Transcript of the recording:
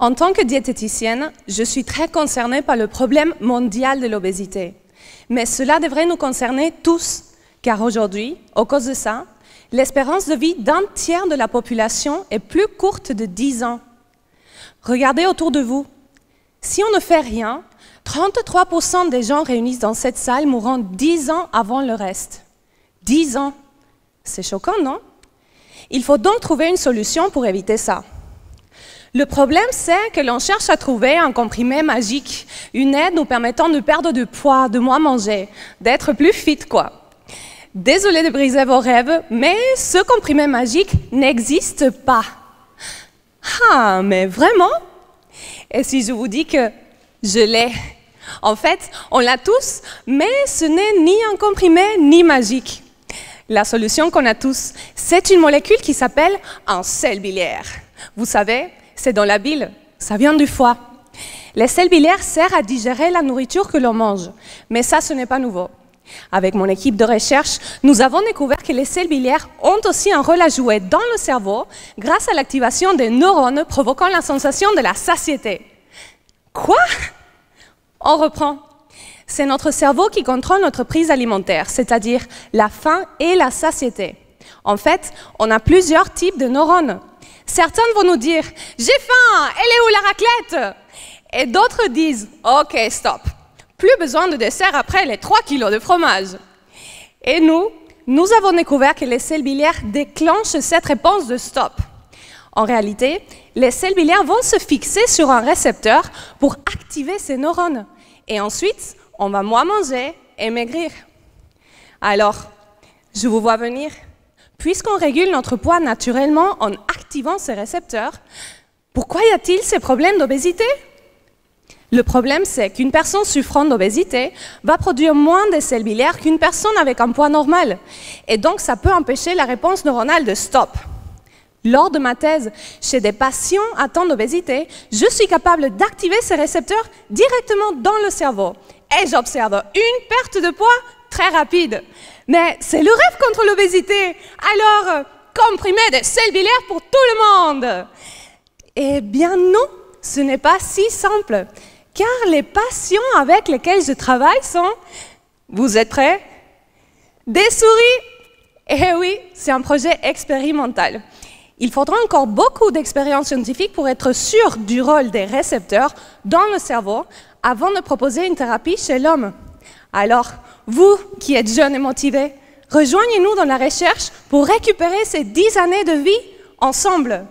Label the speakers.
Speaker 1: En tant que diététicienne, je suis très concernée par le problème mondial de l'obésité. Mais cela devrait nous concerner tous, car aujourd'hui, à cause de ça, l'espérance de vie d'un tiers de la population est plus courte de 10 ans. Regardez autour de vous. Si on ne fait rien, 33% des gens réunis dans cette salle mourront 10 ans avant le reste. 10 ans. C'est choquant, non? Il faut donc trouver une solution pour éviter ça. Le problème, c'est que l'on cherche à trouver un comprimé magique, une aide nous permettant de perdre du poids, de moins manger, d'être plus fit, quoi. Désolée de briser vos rêves, mais ce comprimé magique n'existe pas. Ah, mais vraiment? Et si je vous dis que je l'ai? En fait, on l'a tous, mais ce n'est ni un comprimé ni magique. La solution qu'on a tous, c'est une molécule qui s'appelle un sel biliaire. Vous savez, c'est dans la bile, ça vient du foie. Les sels biliaires servent à digérer la nourriture que l'on mange, mais ça, ce n'est pas nouveau. Avec mon équipe de recherche, nous avons découvert que les sels biliaires ont aussi un rôle à jouer dans le cerveau grâce à l'activation des neurones provoquant la sensation de la satiété. Quoi? On reprend. C'est notre cerveau qui contrôle notre prise alimentaire, c'est-à-dire la faim et la satiété. En fait, on a plusieurs types de neurones. Certains vont nous dire « J'ai faim, elle est où la raclette ?» Et d'autres disent « Ok, stop, plus besoin de dessert après les 3 kilos de fromage. » Et nous avons découvert que les sels biliaires déclenchent cette réponse de stop. En réalité, les sels biliaires vont se fixer sur un récepteur pour activer ces neurones. Et ensuite, on va moins manger et maigrir. Alors, je vous vois venir. Puisqu'on régule notre poids naturellement en activant ces récepteurs, pourquoi y a-t-il ces problèmes d'obésité? Le problème, c'est qu'une personne souffrant d'obésité va produire moins de sels biliaires qu'une personne avec un poids normal. Et donc, ça peut empêcher la réponse neuronale de stop. Lors de ma thèse, chez des patients atteints d'obésité, je suis capable d'activer ces récepteurs directement dans le cerveau. Et j'observe une perte de poids très rapide. Mais c'est le rêve contre l'obésité. Alors, comprimer des sels biliaires pour tout le monde. Eh bien non, ce n'est pas si simple. Car les patients avec lesquels je travaille sont... Vous êtes prêts? Des souris! Eh oui, c'est un projet expérimental. Il faudra encore beaucoup d'expériences scientifiques pour être sûr du rôle des récepteurs dans le cerveau avant de proposer une thérapie chez l'homme. Alors, vous qui êtes jeunes et motivés, rejoignez-nous dans la recherche pour récupérer ces 10 années de vie ensemble.